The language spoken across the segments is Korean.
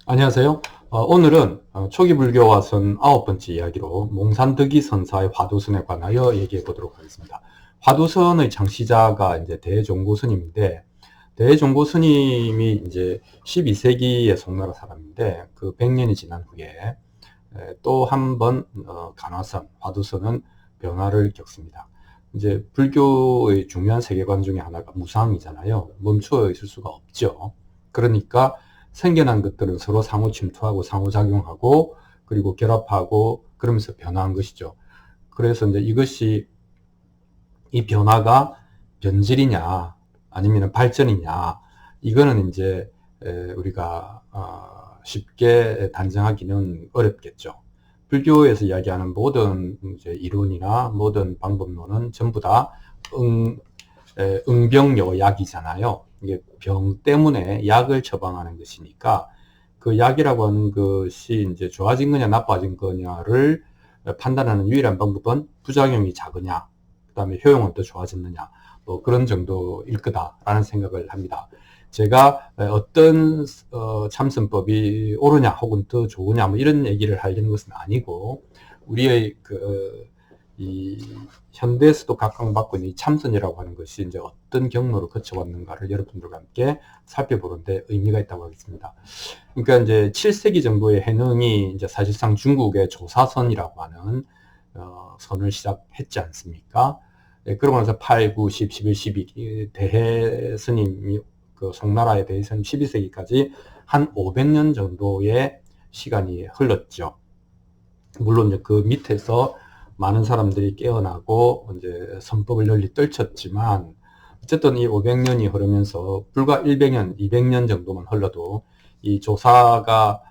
안녕하세요. 오늘은 초기 불교화선 9번째 이야기로 몽산득이 선사의 화두선에 관하여 얘기해 보도록 하겠습니다. 화두선의 창시자가 이제 대종고 스님인데, 대종고 스님이 이제 12세기에 송나라 사람인데, 그 100년이 지난 후에 또 한 번 간화선, 화두선은 변화를 겪습니다. 이제 불교의 중요한 세계관 중에 하나가 무상이잖아요. 멈춰 있을 수가 없죠. 그러니까 생겨난 것들은 서로 상호 침투하고 상호작용하고 그리고 결합하고 그러면서 변화한 것이죠. 그래서 이제 이것이 이 변화가 변질이냐 아니면 발전이냐, 이거는 이제 우리가 쉽게 단정하기는 어렵겠죠. 불교에서 이야기하는 모든 이제 이론이나 모든 방법론은 전부 다 응병요약이잖아요. 이게 병 때문에 약을 처방하는 것이니까 그 약이라고 하는 것이 이제 좋아진 거냐 나빠진 거냐를 판단하는 유일한 방법은 부작용이 작으냐, 그 다음에 효용은 더 좋아졌느냐, 뭐 그런 정도일 거다라는 생각을 합니다. 제가 어떤 참선법이 옳으냐 혹은 더 좋으냐 뭐 이런 얘기를 하려는 것은 아니고, 우리의 이 현대에서도 각광받고 있는 이 참선이라고 하는 것이 이제 어떤 경로를 거쳐왔는가를 여러분들과 함께 살펴보는데 의미가 있다고 하겠습니다. 그러니까 이제 7세기 정도의 해능이 이제 사실상 중국의 조사선이라고 하는 선을 시작했지 않습니까? 그러고 나서 8, 9, 10, 11, 12 대해 스님이 그 송나라에 대해서는 12세기까지 한 500년 정도의 시간이 흘렀죠. 물론 이제 그 밑에서 많은 사람들이 깨어나고 이제 선법을 널리 떨쳤지만, 어쨌든 이 500년이 흐르면서 불과 100년, 200년 정도만 흘러도 이 조사가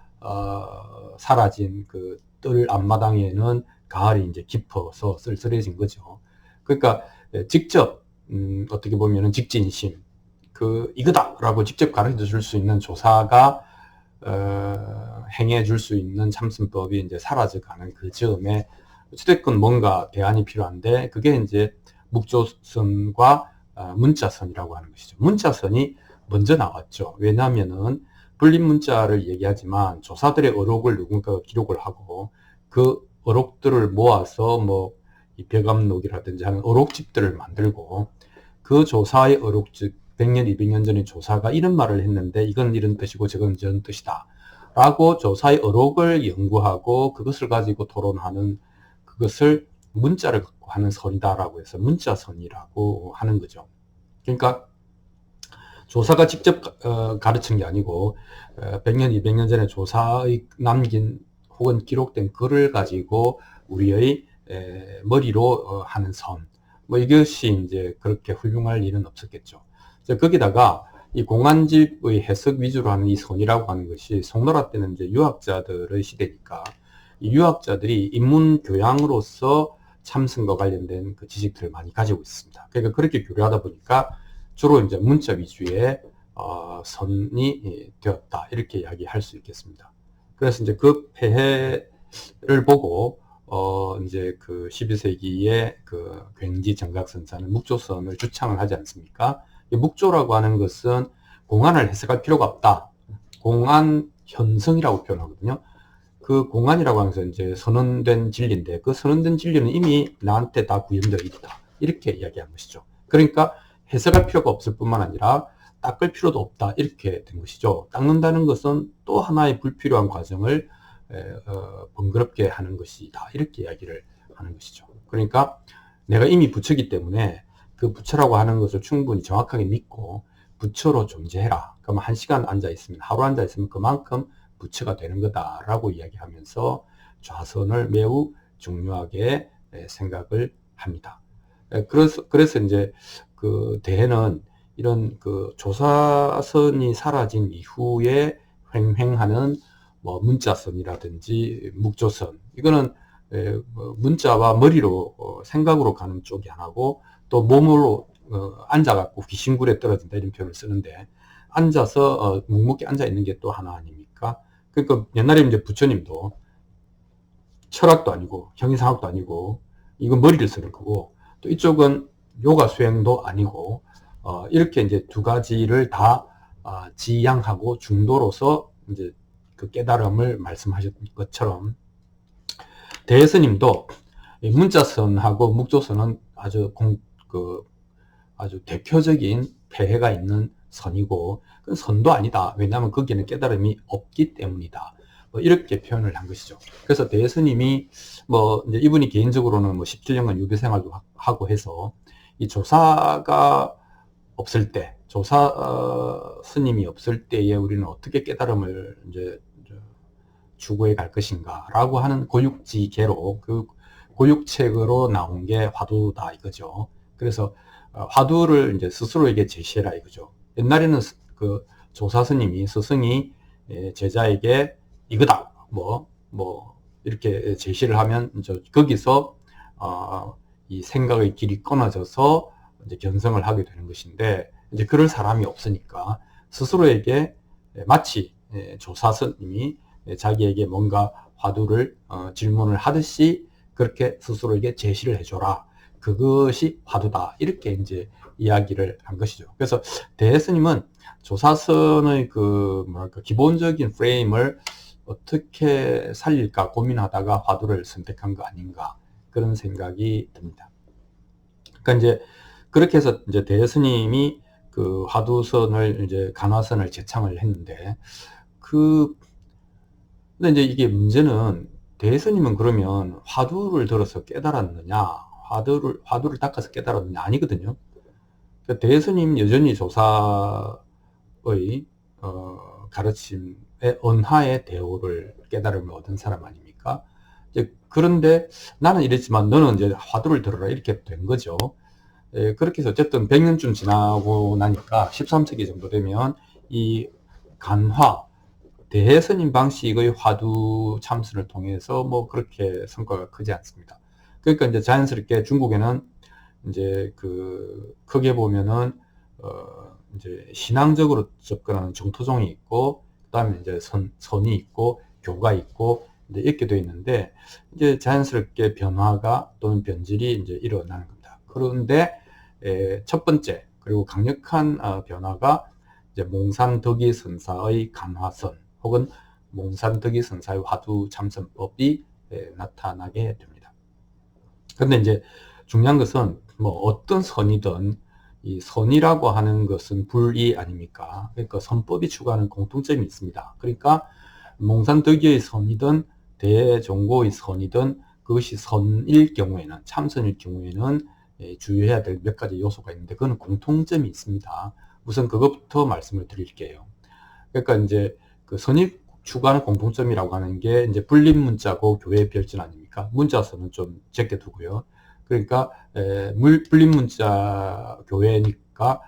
사라진 그 뜰 앞마당에는 가을이 이제 깊어서 쓸쓸해진 거죠. 그러니까 직접 어떻게 보면은 직진심, 이거다라고 직접 가르쳐 줄 수 있는 조사가 행해 줄 수 있는 참선법이 이제 사라져가는 그 즈음에 어찌됐건 뭔가 대안이 필요한데, 그게 이제 묵조선과 문자선이라고 하는 것이죠. 문자선이 먼저 나왔죠. 왜냐하면은 불립 문자를 얘기하지만 조사들의 어록을 누군가가 기록을 하고 그 어록들을 모아서 뭐 이 벼감록이라든지 하는 어록집들을 만들고, 그 조사의 어록집 100년, 200년 전에 조사가 이런 말을 했는데 이건 이런 뜻이고 저건 저런 뜻이다 라고 조사의 어록을 연구하고 그것을 가지고 토론하는, 그것을 문자를 갖고 하는 선이다라고 해서 문자선이라고 하는 거죠. 그러니까 조사가 직접 가르친 게 아니고 100년, 200년 전에 조사의 남긴 혹은 기록된 글을 가지고 우리의 머리로 하는 선, 뭐 이것이 이제 그렇게 훌륭할 일은 없었겠죠. 거기다가 이 공안집의 해석 위주로 하는 이 선이라고 하는 것이 송나라 때는 이제 유학자들의 시대니까 이 유학자들이 인문 교양으로서 참선과 관련된 그 지식들을 많이 가지고 있습니다. 그러니까 그렇게 교류하다 보니까 주로 이제 문자 위주의 선이 되었다, 이렇게 이야기할 수 있겠습니다. 그래서 이제 그 폐해를 보고 이제 그 12세기에 그 굉지 정각선사는 묵조선을 주창을 하지 않습니까? 이 묵조라고 하는 것은 공안을 해석할 필요가 없다, 공안 현성이라고 표현하거든요. 그 공안이라고 하는 것은 이제 선언된 진리인데, 그 선언된 진리는 이미 나한테 다 구현되어 있다, 이렇게 이야기한 것이죠. 그러니까 해석할 필요가 없을 뿐만 아니라 닦을 필요도 없다, 이렇게 된 것이죠. 닦는다는 것은 또 하나의 불필요한 과정을 번거롭게 하는 것이다, 이렇게 이야기를 하는 것이죠. 그러니까 내가 이미 부처기 때문에 그 부처라고 하는 것을 충분히 정확하게 믿고 부처로 존재해라. 그럼 1시간 앉아 있으면, 하루 앉아 있으면 그만큼 부처가 되는 거다라고 이야기하면서 좌선을 매우 중요하게 생각을 합니다. 그래서 이제 그 대해는 이런 그 조사선이 사라진 이후에 횡행하는 뭐 문자선이라든지 묵조선, 이거는 문자와 머리로 생각으로 가는 쪽이 하나고, 또 몸으로 앉아갖고 귀신굴에 떨어진다, 이런 표현을 쓰는데, 앉아서 묵묵히 앉아 있는 게 또 하나 아닙니까? 그러니까 옛날에 이제 부처님도 철학도 아니고 형이상학도 아니고 이건 머리를 쓰는 거고, 또 이쪽은 요가 수행도 아니고 이렇게 이제 두 가지를 다 지향하고 중도로서 이제 그 깨달음을 말씀하셨던 것처럼 대스님도 문자선하고 묵조선은 아주 대표적인 폐해가 있는 선이고, 그건 선도 아니다. 왜냐하면 거기에는 깨달음이 없기 때문이다. 뭐 이렇게 표현을 한 것이죠. 그래서 대스님이 이제 이분이 개인적으로는 17년간 유배 생활도 하고 해서 이 조사가 없을 때, 스님이 없을 때에 우리는 어떻게 깨달음을 이제 추구해 갈 것인가라고 하는 고육지계로, 그 고육책으로 나온 게 화두다 이거죠. 그래서 화두를 이제 스스로에게 제시해라 이거죠. 옛날에는 그 조사 스님이, 스승이 제자에게 이거다 이렇게 제시를 하면 거기서 이 생각의 길이 끊어져서 이제 견성을 하게 되는 것인데, 이제 그럴 사람이 없으니까 스스로에게 마치 조사 스님이 자기에게 뭔가 화두를 질문을 하듯이 그렇게 스스로에게 제시를 해줘라. 그것이 화두다. 이렇게 이제 이야기를 한 것이죠. 그래서 대스님은 조사선의 기본적인 프레임을 어떻게 살릴까 고민하다가 화두를 선택한 거 아닌가, 그런 생각이 듭니다. 그러니까 이제 그렇게 해서 이제 대스님이 그 화두선을 이제 간화선을 제창을 했는데, 근데 이제 이게 문제는, 대스님은 그러면 화두를 들어서 깨달았느냐, 화두를 닦아서 깨달았느냐, 아니거든요. 그러니까 대스님 여전히 조사의 가르침의 언하의 대오를 깨달음을 얻은 사람 아닙니까? 이제 그런데 나는 이랬지만 너는 이제 화두를 들어라, 이렇게 된 거죠. 그렇게 해서 어쨌든 100년쯤 지나고 나니까 13세기 정도 되면 이 간화, 대스님 방식의 화두 참선을 통해서 그렇게 성과가 크지 않습니다. 그러니까 이제 자연스럽게 중국에는 이제 크게 보면은 이제 신앙적으로 접근하는 정토종이 있고, 그다음에 이제 선이 있고, 교가 있고, 이제 이렇게 되어 있는데, 이제 자연스럽게 변화가 또는 변질이 이제 일어나는 겁니다. 그런데 첫 번째 그리고 강력한 변화가 이제 몽산덕이 선사의 간화선, 혹은 몽산덕이 선사의 화두 참선법이 나타나게 됩니다. 근데 이제 중요한 것은 어떤 선이든 이 선이라고 하는 것은 불이 아닙니까? 그러니까 선법이 추구하는 공통점이 있습니다. 그러니까 몽산덕이의 선이든 대종고의 선이든 그것이 선일 경우에는, 참선일 경우에는 주의해야 될 몇 가지 요소가 있는데, 그건 공통점이 있습니다. 우선 그것부터 말씀을 드릴게요. 그러니까 이제 그 선이 추구하는 공통점이라고 하는 게 이제 불림 문자고 교회 별전 아닙니까? 문자선은 좀 적게 두고요. 그러니까 불림 문자 교회니까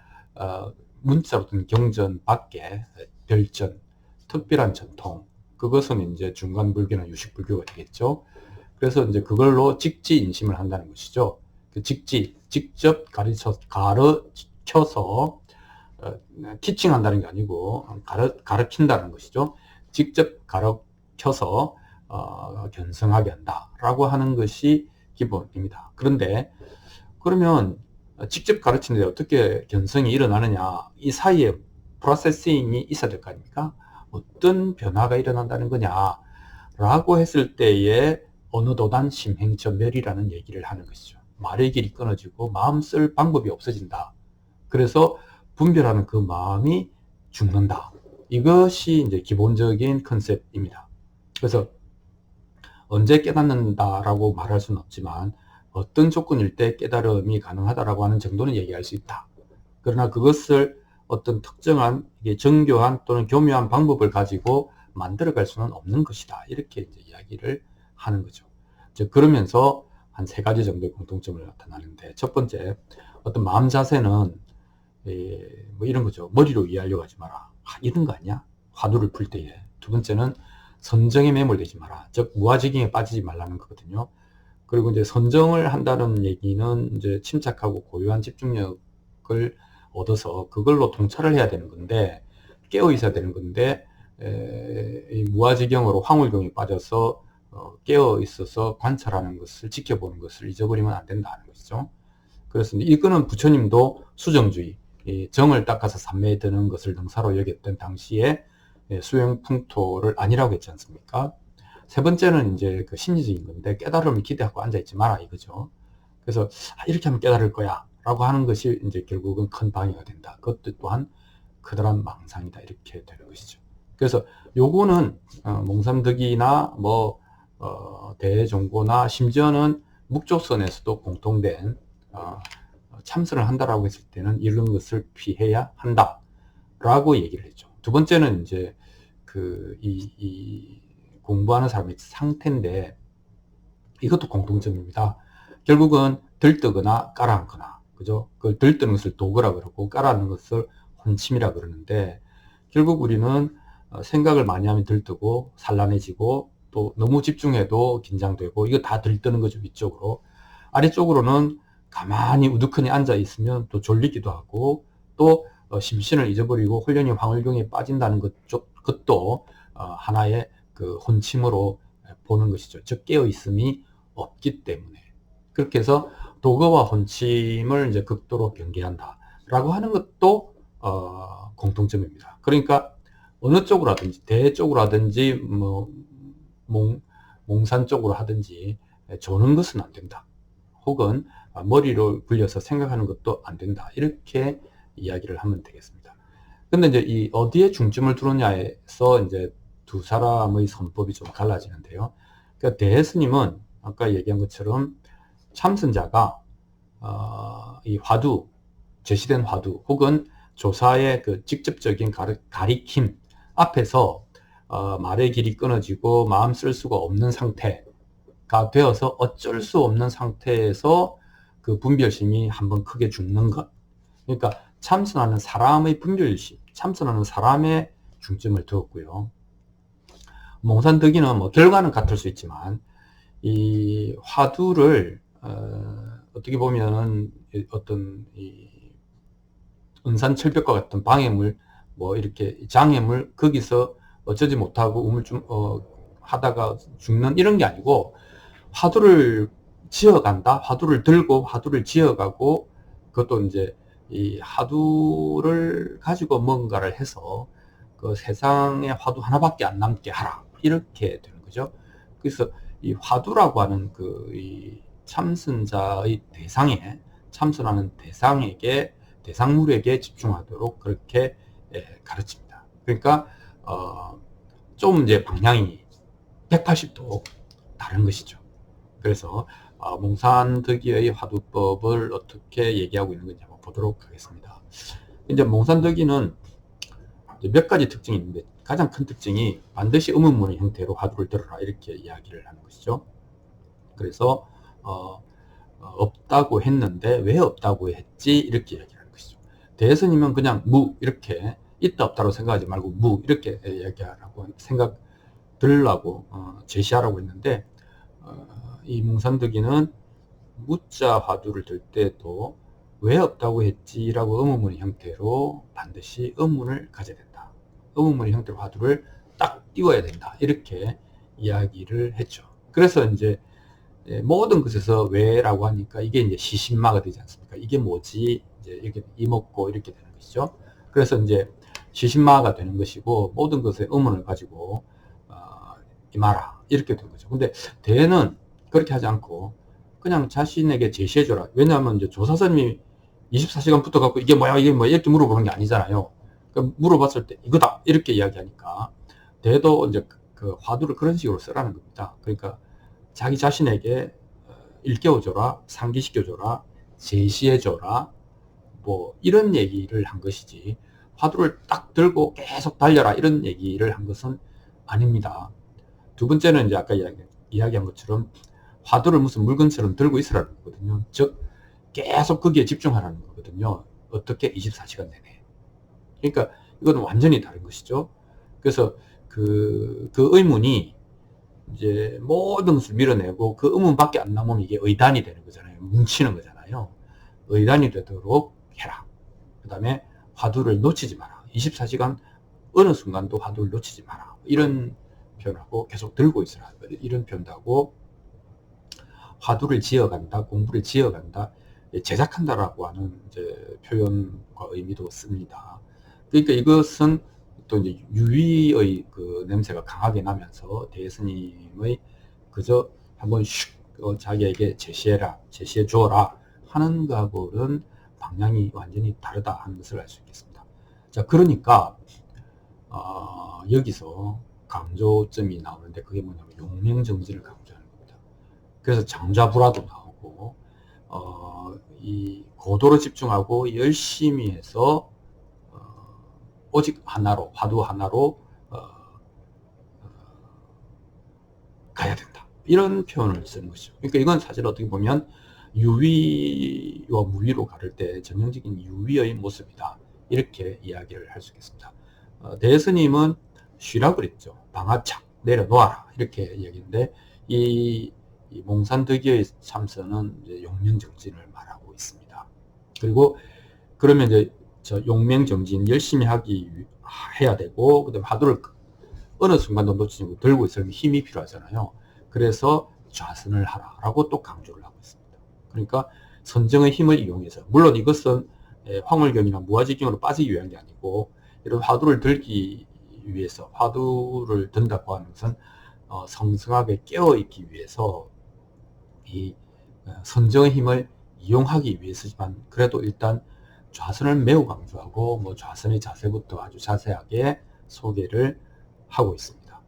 문자로 든 경전 밖에 별전, 특별한 전통, 그것은 이제 중간 불교나 유식 불교가 되겠죠. 그래서 이제 그걸로 직지 인심을 한다는 것이죠. 그 직접 가르쳐서 티칭한다는 게 아니고 가르친다는 것이죠. 직접 가르쳐서 견성하게 한다라고 하는 것이 기본입니다. 그런데 그러면 직접 가르치는데 어떻게 견성이 일어나느냐, 이 사이에 프로세싱이 있어야 될 거 아닙니까? 어떤 변화가 일어난다는 거냐 라고 했을 때에 어느 도단 심행천멸이라는 얘기를 하는 것이죠. 말의 길이 끊어지고 마음 쓸 방법이 없어진다. 그래서 분별하는 그 마음이 죽는다. 이것이 이제 기본적인 컨셉입니다. 그래서 언제 깨닫는다라고 말할 수는 없지만 어떤 조건일 때 깨달음이 가능하다라고 하는 정도는 얘기할 수 있다. 그러나 그것을 어떤 특정한 정교한 또는 교묘한 방법을 가지고 만들어갈 수는 없는 것이다. 이렇게 이제 이야기를 하는 거죠. 그러면서 한 세 가지 정도의 공통점을 나타나는데, 첫 번째, 어떤 마음 자세는 이런 거죠. 머리로 이해하려고 하지 마라. 이런 거 아니야? 화두를 풀 때에. 두 번째는 선정에 매몰되지 마라. 즉 무아지경에 빠지지 말라는 거거든요. 그리고 이제 선정을 한다는 얘기는 이제 침착하고 고요한 집중력을 얻어서 그걸로 통찰을 해야 되는 건데, 깨어 있어야 되는 건데, 이 무아지경으로 황홀경에 빠져서 깨어 있어서 관찰하는 것을, 지켜보는 것을 잊어버리면 안 된다는 것이죠. 그래서 이거는 부처님도 수정주의, 정을 닦아서 삼매에 드는 것을 능사로 여겼던 당시에 수행 풍토를 아니라고 했지 않습니까? 세 번째는 이제 그 심리적인 건데, 깨달음을 기대하고 앉아있지 마라 이거죠. 그래서 이렇게 하면 깨달을 거야 라고 하는 것이 이제 결국은 큰 방해가 된다. 그것도 또한 커다란 망상이다 이렇게 되는 것이죠. 그래서 요거는 몽산득이나 뭐 대종고나 심지어는 묵조선에서도 공통된 참선을 한다라고 했을 때는 이런 것을 피해야 한다 라고 얘기를 했죠. 두 번째는 이제 이 공부하는 사람의 상태인데, 이것도 공통점입니다. 결국은 들뜨거나 깔아앉거나, 그죠? 그 들뜨는 것을 도거라 그러고 깔아앉는 것을 혼침이라 그러는데, 결국 우리는 생각을 많이 하면 들뜨고 산란해지고, 또 너무 집중해도 긴장되고, 이거 다 들뜨는 거죠. 위쪽으로. 아래쪽으로는 가만히 우두커니 앉아 있으면 또 졸리기도 하고, 또 심신을 잊어버리고 훈련이 황홀경에 빠진다는 것도 하나의 그 혼침으로 보는 것이죠. 즉 깨어 있음이 없기 때문에. 그렇게 해서 도거와 혼침을 이제 극도로 경계한다라고 하는 것도 공통점입니다. 그러니까 어느 쪽으로 하든지, 대 쪽으로 하든지, 뭐 몽산 쪽으로 하든지 조는 것은 안 된다. 혹은 머리로 굴려서 생각하는 것도 안 된다. 이렇게 이야기를 하면 되겠습니다. 근데 이제 이 어디에 중점을 두느냐에서 이제 두 사람의 선법이 좀 갈라지는데요. 그러니까 대스님은 아까 얘기한 것처럼 참선자가 이 화두, 제시된 화두 혹은 조사의 그 직접적인 가리킴 앞에서 말의 길이 끊어지고 마음 쓸 수가 없는 상태가 되어서 어쩔 수 없는 상태에서 그 분별심이 한번 크게 죽는 것. 그러니까 참선하는 사람의 분별심, 참선하는 사람의 중점을 두었고요. 몽산득이는 뭐 결과는 같을 수 있지만 이 화두를 어떻게 보면은 어떤 이 은산철벽과 같은 방해물, 뭐 이렇게 장애물, 거기서 어쩌지 못하고 우물쭈 하다가 죽는 이런 게 아니고, 화두를 지어간다, 화두를 들고 화두를 지어가고, 그것도 이제 이 화두를 가지고 뭔가를 해서 그 세상에 화두 하나밖에 안 남게 하라, 이렇게 되는 거죠. 그래서 이 화두라고 하는 이 참선자의 대상에, 참선하는 대상물에게 집중하도록 그렇게 가르칩니다. 그러니까 좀 이제 방향이 180도 다른 것이죠. 그래서 몽산득이의 화두법을 어떻게 얘기하고 있는 건지 한번 보도록 하겠습니다. 이제 몽산득이는 몇 가지 특징이 있는데, 가장 큰 특징이 반드시 의문문의 형태로 화두를 들어라 이렇게 이야기를 하는 것이죠. 그래서 없다고 했는데 왜 없다고 했지 이렇게 이야기하는 것이죠. 대스님은 그냥 무 이렇게 있다 없다로 생각하지 말고 무 이렇게 이야기하라고 들으라고 제시하라고 했는데, 이 몽산득이는 무자 화두를 들 때도 왜 없다고 했지 라고 의문문의 형태로 반드시 의문을 가져야 된다. 의문문의 형태로 화두를 딱 띄워야 된다. 이렇게 이야기를 했죠. 그래서 이제 모든 것에서 왜라고 하니까 이게 이제 시신마가 되지 않습니까? 이게 뭐지? 이제 이렇게 이먹고 이렇게 되는 것이죠. 그래서 이제 시신마가 되는 것이고, 모든 것에 의문을 가지고 임하라 이렇게 되는 거죠. 근데 대는 그렇게 하지 않고 그냥 자신에게 제시해줘라. 왜냐하면 이제 조사선님이 24시간 붙어갖고 이게 뭐야 이렇게 물어보는 게 아니잖아요. 그러니까 물어봤을 때 이거다 이렇게 이야기하니까, 대도 이제 그 화두를 그런 식으로 쓰라는 겁니다. 그러니까 자기 자신에게 일깨워줘라, 상기시켜줘라, 제시해줘라, 뭐 이런 얘기를 한 것이지, 화두를 딱 들고 계속 달려라 이런 얘기를 한 것은 아닙니다. 두 번째는 이제 아까 이야기한 것처럼 화두를 무슨 물건처럼 들고 있으라는 거거든요. 즉 계속 거기에 집중하라는 거거든요. 어떻게 24시간 내내. 그러니까 이건 완전히 다른 것이죠. 그래서 그 의문이 이제 모든 것을 밀어내고 그 의문밖에 안 남으면 이게 의단이 되는 거잖아요. 뭉치는 거잖아요. 의단이 되도록 해라. 그 다음에 화두를 놓치지 마라. 24시간 어느 순간도 화두를 놓치지 마라. 이런 표현하고, 계속 들고 있으라. 이런 표현도 하고, 화두를 지어간다, 공부를 지어간다, 제작한다라고 하는 이제 표현과 의미도 씁니다. 그러니까 이것은 또 이제 유위의 그 냄새가 강하게 나면서 대스님의 그저 한번 슉 자기에게 제시해 주어라 하는 거하고는 방향이 완전히 다르다 하는 것을 알 수 있겠습니다. 자, 그러니까 여기서 강조점이 나오는데 그게 뭐냐면 용맹정진을 강조하는 겁니다. 그래서 장좌불화도 나오고 이 고도로 집중하고 열심히 해서 오직 하나로, 화두 하나로 가야 된다. 이런 표현을 쓰는 것이죠. 그러니까 이건 사실 어떻게 보면 유위와 무위로 가를 때 전형적인 유위의 모습이다. 이렇게 이야기를 할 수 있겠습니다. 대스님은 쉬라 그랬죠. 방아착 내려놓아라 이렇게 이야기인데 이 몽산득이의 참선은 이제 용맹정진을 말하고 있습니다. 그리고 그러면 이제 저 용맹정진 열심히 해야 되고 그다음에 화두를 어느 순간도 놓치지 않고 들고 있으면 힘이 필요하잖아요. 그래서 좌선을 하라라고 또 강조를 하고 있습니다. 그러니까 선정의 힘을 이용해서 물론 이것은 황홀경이나 무아지경으로 빠지기 위한 게 아니고 이런 화두를 들기 위해서 화두를 든다고 하는 것은 성승하게 깨어있기 위해서 이 선정의 힘을 이용하기 위해서지만 그래도 일단 좌선을 매우 강조하고 뭐 좌선의 자세부터 아주 자세하게 소개를 하고 있습니다.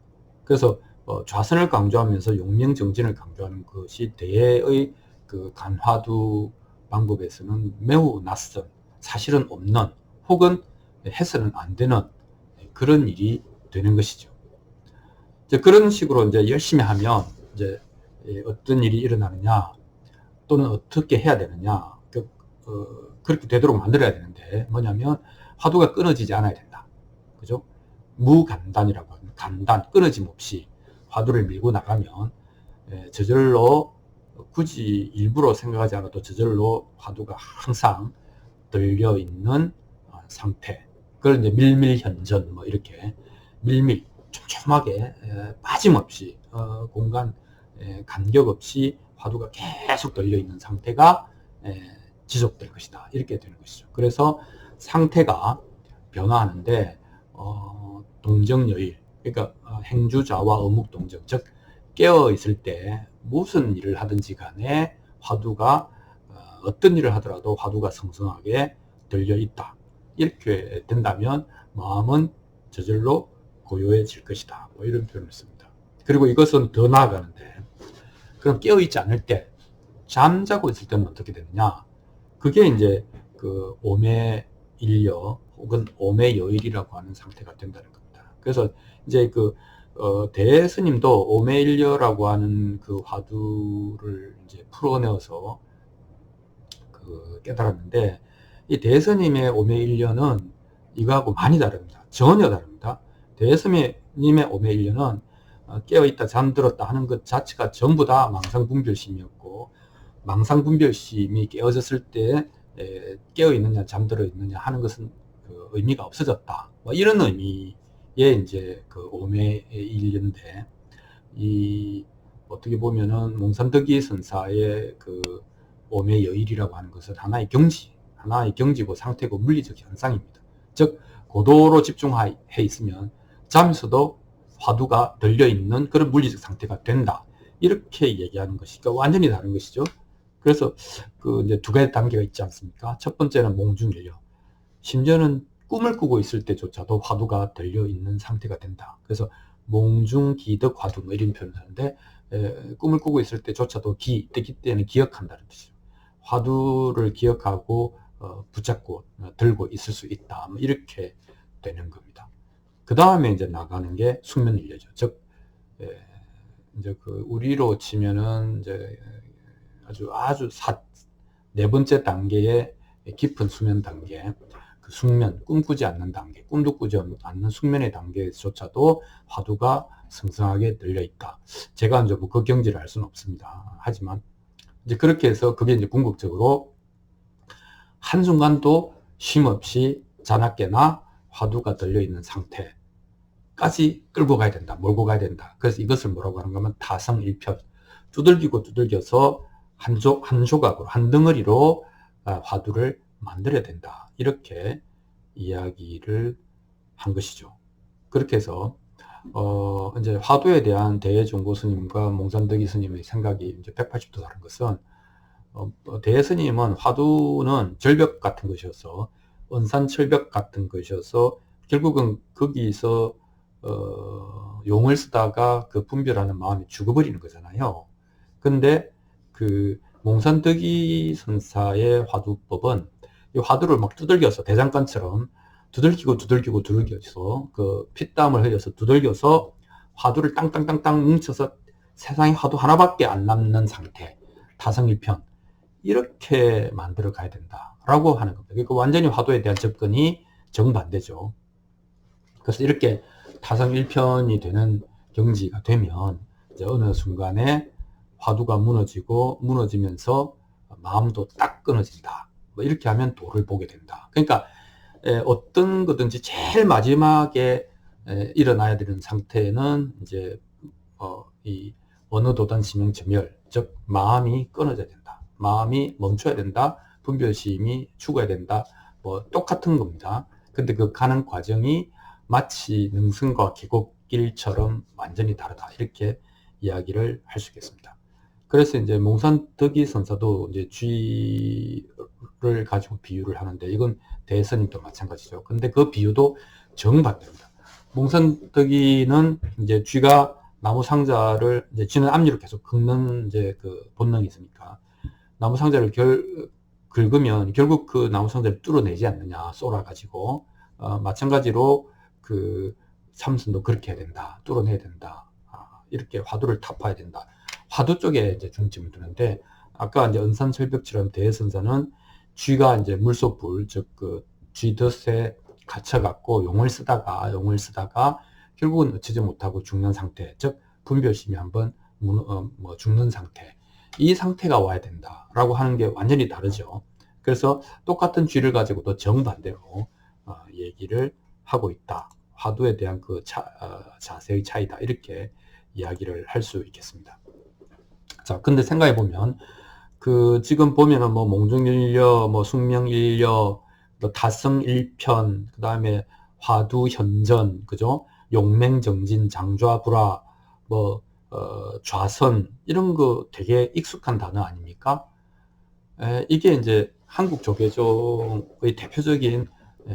그래서 좌선을 강조하면서 용맹정진을 강조하는 것이 대의 그 간화두 방법에서는 매우 낯선, 사실은 없는 혹은 해서는 안 되는 그런 일이 되는 것이죠. 이제 그런 식으로 이제 열심히 하면 이제 어떤 일이 일어나느냐 또는 어떻게 해야 되느냐 그렇게 되도록 만들어야 되는데 뭐냐면 화두가 끊어지지 않아야 된다. 그죠? 무간단이라고 하는 간단, 끊어짐 없이 화두를 밀고 나가면 저절로 굳이 일부러 생각하지 않아도 저절로 화두가 항상 들려 있는 상태. 그걸 이제 밀밀현전 뭐 이렇게 밀밀 촘촘하게 빠짐없이 공간 간격 없이 화두가 계속 들려 있는 상태가 지속될 것이다. 이렇게 되는 것이죠. 그래서 상태가 변화하는데 동정여일, 그러니까 행주자와 어묵동정, 즉 깨어 있을 때 무슨 일을 하든지 간에 화두가 어떤 일을 하더라도 화두가 성성하게 들려 있다. 이렇게 된다면 마음은 저절로 고요해질 것이다. 뭐 이런 표현을 씁니다. 그리고 이것은 더 나아가는데 그럼 깨어 있지 않을 때 잠자고 있을 때는 어떻게 되느냐? 그게 이제 그 오매일려 혹은 오매여일이라고 하는 상태가 된다는 겁니다. 그래서 이제 그 대스님도 오매일려라고 하는 그 화두를 이제 풀어내어서 그 깨달았는데 이 대스님의 오매일려는 이거하고 많이 다릅니다. 전혀 다릅니다. 대스님의 오매일려는 깨어있다 잠들었다 하는 것 자체가 전부 다 망상분별심이었고 망상분별심이 깨어졌을 때 깨어있느냐 잠들어 있느냐 하는 것은 그 의미가 없어졌다. 뭐 이런 의미의 이제 그 오매일려인데 이 어떻게 보면은 몽산득이 선사의 그 오매여일이라고 하는 것은 하나의 경지고 상태고 물리적 현상입니다. 즉 고도로 집중해 있으면 잠에서도 화두가 들려있는 그런 물리적 상태가 된다. 이렇게 얘기하는 것이니까 완전히 다른 것이죠. 그래서 그 이제 두 가지 단계가 있지 않습니까? 첫 번째는 몽중일려. 심지어는 꿈을 꾸고 있을 때조차도 화두가 들려있는 상태가 된다. 그래서 몽중기득 화두 뭐 이런 표현을 하는데 꿈을 꾸고 있을 때조차도 뜨기 때는 기억한다는 뜻이죠. 화두를 기억하고 붙잡고 들고 있을 수 있다. 뭐 이렇게 되는 겁니다. 그 다음에 이제 나가는 게 숙면일려죠. 즉 이제 그 우리로 치면은 이제 아주 네 번째 단계의 깊은 수면 단계, 그 숙면, 꿈꾸지 않는 단계, 꿈도 꾸지 않는 숙면의 단계조차도 화두가 성성하게 들려 있다. 제가 이제 뭐 그 경지를 알 수는 없습니다. 하지만 이제 그렇게 해서 그게 이제 궁극적으로 한순간도 쉼 없이 자나깨나 화두가 들려 있는 상태까지 끌고 가야 된다. 몰고 가야 된다. 그래서 이것을 뭐라고 하는가 하면 타성일편. 두들기고 두들겨서 한 조각으로, 한 덩어리로 화두를 만들어야 된다. 이렇게 이야기를 한 것이죠. 그렇게 해서 이제 화두에 대한 대종고 스님과 몽산득이 스님의 생각이 이제 180도 다른 것은, 대스님은 화두는 절벽 같은 것이어서, 은산철벽 같은 것이어서, 결국은 거기서 용을 쓰다가 그 분별하는 마음이 죽어버리는 거잖아요. 근데 그 몽산득이 선사의 화두법은 이 화두를 막 두들겨서 대장간처럼 두들겨서 그 피땀을 흘려서 두들겨서 화두를 땅땅땅땅 뭉쳐서 세상에 화두 하나밖에 안 남는 상태, 타성일편, 이렇게 만들어 가야 된다라고 하는 겁니다. 그러니까 완전히 화두에 대한 접근이 정반대죠. 그래서 이렇게 타성일편이 되는 경지가 되면 이제 어느 순간에 화두가 무너지면서 마음도 딱 끊어진다. 뭐 이렇게 하면 도를 보게 된다. 그러니까 어떤 거든지 제일 마지막에 일어나야 되는 상태는 이제 이 어느 도단 심행점멸, 즉 마음이 끊어져야 된다. 마음이 멈춰야 된다. 분별심이 죽어야 된다. 뭐 똑같은 겁니다. 근데 그 가는 과정이 마치 능선과 계곡길처럼 완전히 다르다. 이렇게 이야기를 할 수 있겠습니다. 그래서 이제 몽산득이 선사도 이제 쥐를 가지고 비유를 하는데, 이건 대스님도 마찬가지죠. 근데 그 비유도 정반대입니다. 몽산득이는 이제 쥐가 나무 상자를, 이제 쥐는 앞니로 계속 긁는 이제 그 본능이 있으니까, 나무 상자를 긁으면 결국 그 나무 상자를 뚫어내지 않느냐, 쏘아가지고. 마찬가지로 그 참선도 그렇게 해야 된다. 뚫어내야 된다. 이렇게 화두를 타파해야 된다. 화두 쪽에 이제 중점을 두는데, 아까 이제 은산철벽처럼 대선사는 쥐가 이제 물소불, 즉 그 쥐덫에 갇혀갖고 용을 쓰다가 결국은 어찌지 못하고 죽는 상태, 즉 분별심이 한번 죽는 상태, 이 상태가 와야 된다라고 하는 게 완전히 다르죠. 그래서 똑같은 쥐를 가지고도 정반대로 얘기를 하고 있다. 화두에 대한 그 자세의 차이다. 이렇게 이야기를 할 수 있겠습니다. 자, 근데 생각해 보면 그 지금 보면은 뭐 몽중일려, 뭐 숙명일려, 뭐 다성일편, 그 다음에 화두현전, 그죠? 용맹정진, 장좌불화, 뭐 좌선, 이런 거 되게 익숙한 단어 아닙니까? 이게 이제 한국 조계종의 대표적인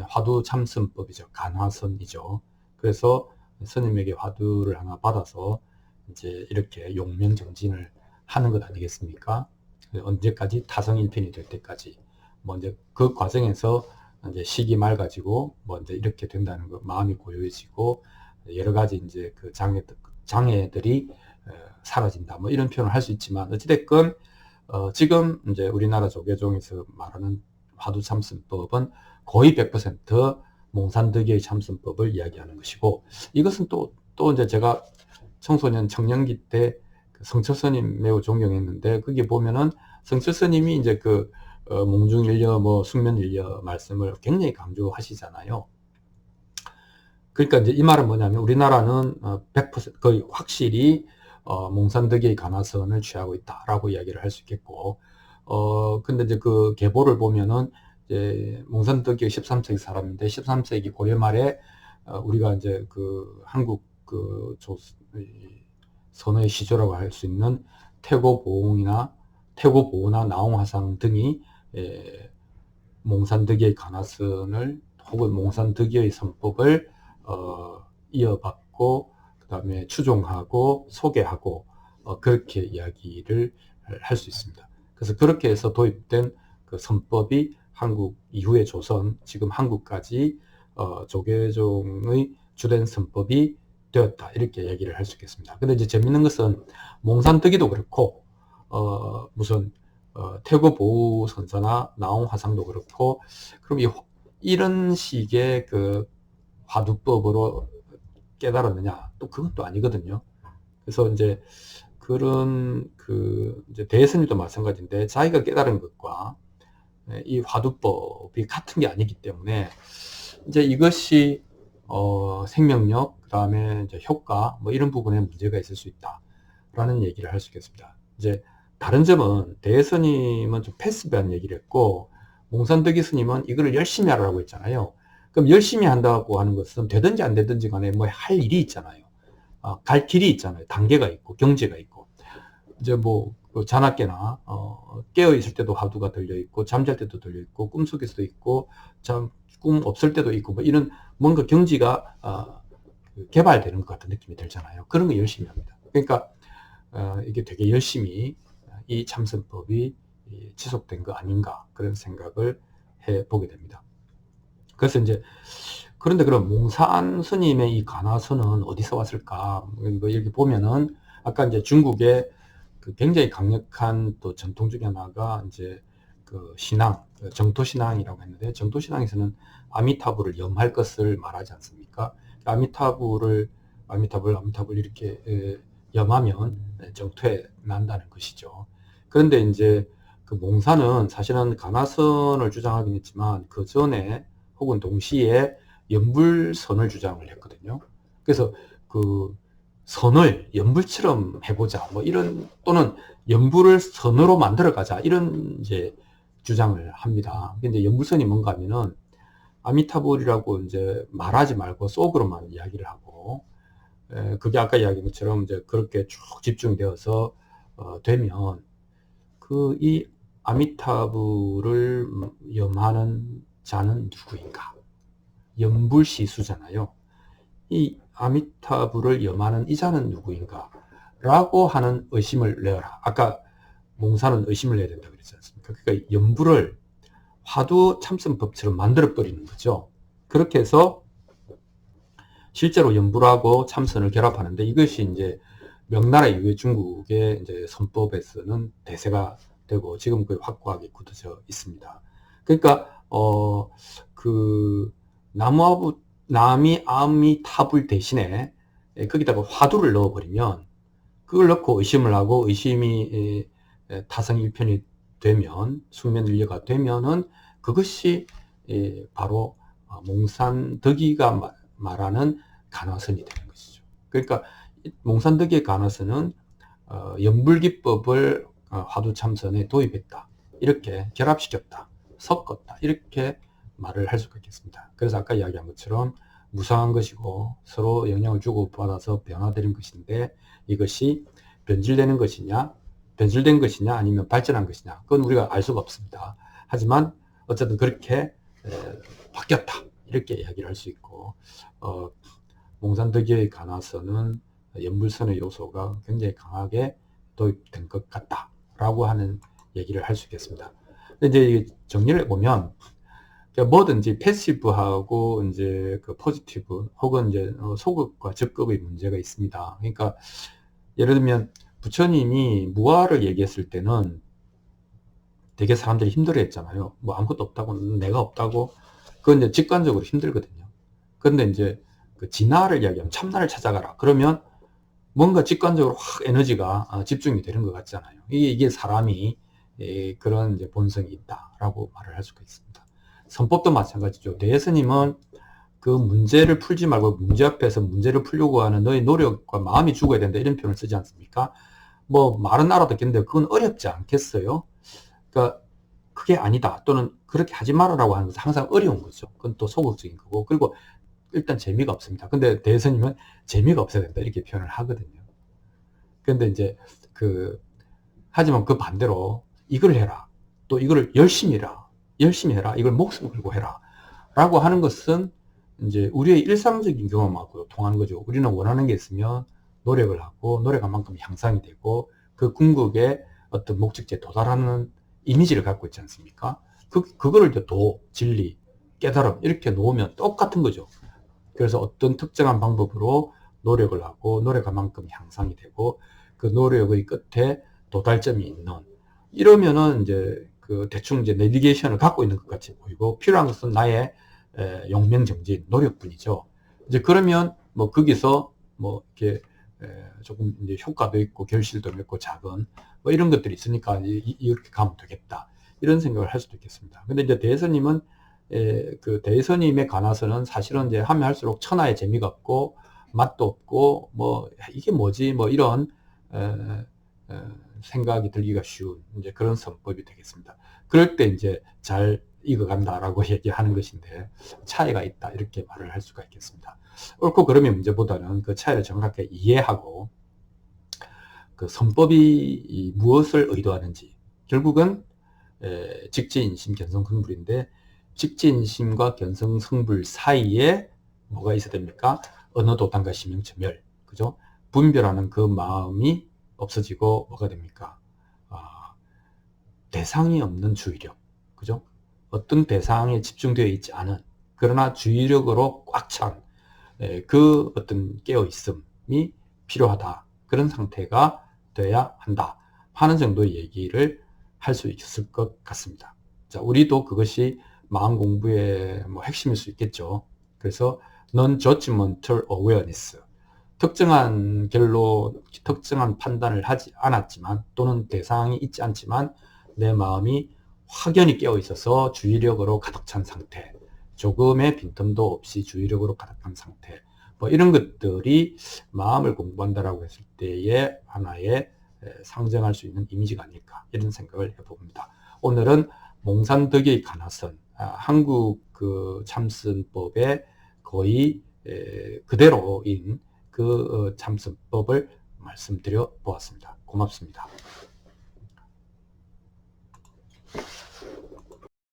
화두 참선법이죠. 간화선이죠. 그래서 스님에게 화두를 하나 받아서 이제 이렇게 용맹정진을 하는 것 아니겠습니까? 언제까지? 타성일편이 될 때까지. 뭐 이제 그 과정에서 이제 시기 맑아지고 뭐 이제 이렇게 된다는 거, 마음이 고요해지고 여러 가지 이제 그 장애들이 사라진다. 뭐 이런 표현을 할 수 있지만, 어찌됐건 지금 이제 우리나라 조계종에서 말하는 화두 참선법은 거의 100% 몽산득의 참선법을 이야기하는 것이고, 이것은 또 이제 제가 청소년 청년기 때 성철스님 매우 존경했는데, 거기 보면은 성철스님이 이제 그 몽중일려, 뭐 숙면일려 말씀을 굉장히 강조하시잖아요. 그러니까 이제 이 말은 뭐냐면, 우리나라는 100% 거의 확실히 몽산득의 간화선을 취하고 있다라고 이야기를 할 수 있겠고, 근데 이제 그 계보를 보면은 이제 몽산득이 13세기 사람인데, 13세기 고려 말에 우리가 이제 그 한국 그 선의 시조라고 할 수 있는 태고보오나 나홍화상 등이 몽산득의 간화선을 혹은 몽산득의 선법을 이어받고 그 다음에 추종하고 소개하고 그렇게 이야기를 할 수 있습니다. 그래서 그렇게 해서 도입된 그 선법이 한국 이후의 조선, 지금 한국까지 조계종의 주된 선법이 되었다. 이렇게 얘기를 할 수 있겠습니다. 근데 이제 재밌는 것은 몽산득이도 그렇고 무슨 태고보우 선사나 나홍화상도 그렇고, 그럼 이런 식의 그 화두법으로 깨달았느냐? 또 그것도 아니거든요. 그래서 이제 그런 이제 대스님도 마찬가지인데, 자기가 깨달은 것과 이 화두법이 같은 게 아니기 때문에 이제 이것이 생명력, 그 다음에 이제 효과, 뭐 이런 부분에 문제가 있을 수 있다라는 얘기를 할 수 있겠습니다. 이제 다른 점은 대스님은 좀 패시브한 얘기를 했고, 몽산득이 스님은 이거를 열심히 하라고 했잖아요. 그럼 열심히 한다고 하는 것은 되든지 안 되든지 간에 뭐 할 일이 있잖아요. 갈 길이 있잖아요. 단계가 있고 경제가 있고. 이제 뭐 자나깨나 깨어 있을 때도 화두가 들려 있고 잠잘 때도 들려 있고 꿈속에서도 있고 꿈 없을 때도 있고 뭐 이런 뭔가 경지가 개발되는 것 같은 느낌이 들잖아요. 그런 거 열심히 합니다. 그러니까 이게 되게 열심히 이 참선법이 지속된 거 아닌가 그런 생각을 해보게 됩니다. 그래서 이제 그런데 그럼 몽산 스님의 이 가나선은 어디서 왔을까? 뭐 이렇게 보면은 아까 이제 중국의 그 굉장히 강력한 또 전통 중에 하나가 이제 그 신앙, 정토 신앙이라고 했는데 정토 신앙에서는 아미타불을 염할 것을 말하지 않습니까? 아미타불 이렇게 염하면 정토에 난다는 것이죠. 그런데 이제 그 몽산은 사실은 가나선을 주장하긴 했지만 그 전에 혹은 동시에 연불선을 주장을 했거든요. 그래서 그 선을 연불처럼 해보자, 뭐 이런 또는 연불을 선으로 만들어가자 이런 이제 주장을 합니다. 근데 연불선이 뭔가 하면은 아미타불이라고 이제 말하지 말고 속으로만 이야기를 하고, 그게 아까 이야기한 것처럼 이제 그렇게 쭉 집중되어서 되면 그 이 아미타불을 염하는 자는 누구인가? 연불시수잖아요. 이 아미타불을 염하는 이자는 누구인가? 라고 하는 의심을 내어라. 아까 몽사는 의심을 내야 된다고 그랬지 않습니까? 그러니까 연불을 화두 참선법처럼 만들어버리는 거죠. 그렇게 해서 실제로 연불하고 참선을 결합하는데 이것이 이제 명나라 이후에 중국의 이제 선법에서는 대세가 되고 지금 거의 확고하게 굳어져 있습니다. 그러니까 그 남이 아미타불 대신에 거기다가 화두를 넣어버리면 그걸 넣고 의심을 하고 의심이 타성일편이 되면 숙면일려가 되면은 그것이 바로 몽산덕이가 말하는 간화선이 되는 것이죠. 그러니까 몽산덕의 간화선은 연불기법을 화두참선에 도입했다. 이렇게 결합시켰다. 섞었다. 이렇게 말을 할 수가 있겠습니다. 그래서 아까 이야기한 것처럼 무상한 것이고 서로 영향을 주고받아서 변화되는 것인데 이것이 변질되는 것이냐, 변질된 것이냐 아니면 발전한 것이냐 그건 우리가 알 수가 없습니다. 하지만 어쨌든 그렇게 바뀌었다. 이렇게 이야기를 할 수 있고 몽산덕의 간화선은 연불선의 요소가 굉장히 강하게 도입된 것 같다라고 하는 얘기를 할 수 있겠습니다. 근데 이제 정리를 해보면 뭐든지 패시브하고 이제 그 포지티브 혹은 이제 소극과 적극의 문제가 있습니다. 그러니까 예를 들면 부처님이 무아를 얘기했을 때는 되게 사람들이 힘들어했잖아요. 뭐 아무것도 없다고, 내가 없다고. 그건 이제 직관적으로 힘들거든요. 그런데 이제 그 진화를 이야기하면 참나를 찾아가라. 그러면 뭔가 직관적으로 확 에너지가 집중이 되는 것 같잖아요. 이게 사람이 그런 이제 본성이 있다라고 말을 할 수가 있습니다. 선법도 마찬가지죠. 대스님은 그 문제를 풀지 말고 문제 앞에서 문제를 풀려고 하는 너의 노력과 마음이 죽어야 된다 이런 표현을 쓰지 않습니까? 뭐 말은 알아듣겠는데 그건 어렵지 않겠어요? 그러니까 그게 아니다 또는 그렇게 하지 말아라고 하는 것은 항상 어려운 거죠. 그건 또 소극적인 거고 그리고 일단 재미가 없습니다. 근데 대선님은 재미가 없어야 된다 이렇게 표현을 하거든요. 근데 이제 하지만 그 반대로 이걸 해라. 또 이걸 열심히 해라. 이걸 목숨 걸고 해라. 라고 하는 것은 이제 우리의 일상적인 경험하고 통하는 거죠. 우리는 원하는 게 있으면 노력을 하고 노력한 만큼 향상이 되고 그 궁극의 어떤 목적지에 도달하는 이미지를 갖고 있지 않습니까? 그거를 이제 도, 진리, 깨달음 이렇게 놓으면 똑같은 거죠. 그래서 어떤 특정한 방법으로 노력을 하고 노력한 만큼 향상이 되고 그 노력의 끝에 도달점이 있는 이러면은 이제 그 대충 이제 내비게이션을 갖고 있는 것 같이 보이고 필요한 것은 나의 용맹정진 노력뿐이죠. 이제 그러면 뭐 거기서 뭐 이렇게 조금 이제 효과도 있고 결실도 맺고 작은 뭐 이런 것들이 있으니까 이렇게 가면 되겠다 이런 생각을 할 수도 있겠습니다. 근데 이제 대선님은 그 대선님의 관해서는 사실은 이제 하면 할수록 천하의 재미가 없고 맛도 없고 뭐 이게 뭐지 뭐 이런 생각이 들기가 쉬운 이제 그런 선법이 되겠습니다. 그럴 때 이제 잘 익어간다라고 얘기하는 것인데 차이가 있다 이렇게 말을 할 수가 있겠습니다. 옳고 그름의 문제보다는 그 차이를 정확하게 이해하고 그 선법이 무엇을 의도하는지, 결국은 직지인심 견성성불인데 직지인심과 견성성불 사이에 뭐가 있어야 됩니까? 언어도단과 심형점멸, 그죠? 분별하는 그 마음이 없어지고 뭐가 됩니까? 대상이 없는 주의력, 그죠? 어떤 대상에 집중되어 있지 않은, 그러나 주의력으로 꽉 찬 그 어떤 깨어있음이 필요하다, 그런 상태가 돼야 한다 하는 정도의 얘기를 할 수 있을 것 같습니다. 자, 우리도 그것이 마음 공부의 뭐 핵심일 수 있겠죠. 그래서 non-judgmental awareness, 특정한 결로 특정한 판단을 하지 않았지만 또는 대상이 있지 않지만 내 마음이 확연히 깨어 있어서 주의력으로 가득 찬 상태, 조금의 빈틈도 없이 주의력으로 가득한 상태, 뭐 이런 것들이 마음을 공부한다라고 했을 때의 하나의 상정할 수 있는 이미지가 아닐까, 이런 생각을 해봅니다. 오늘은 몽산덕의 가나선, 한국 그 참선법의 거의 그대로인 그 참선법을 말씀드려 보았습니다. 고맙습니다.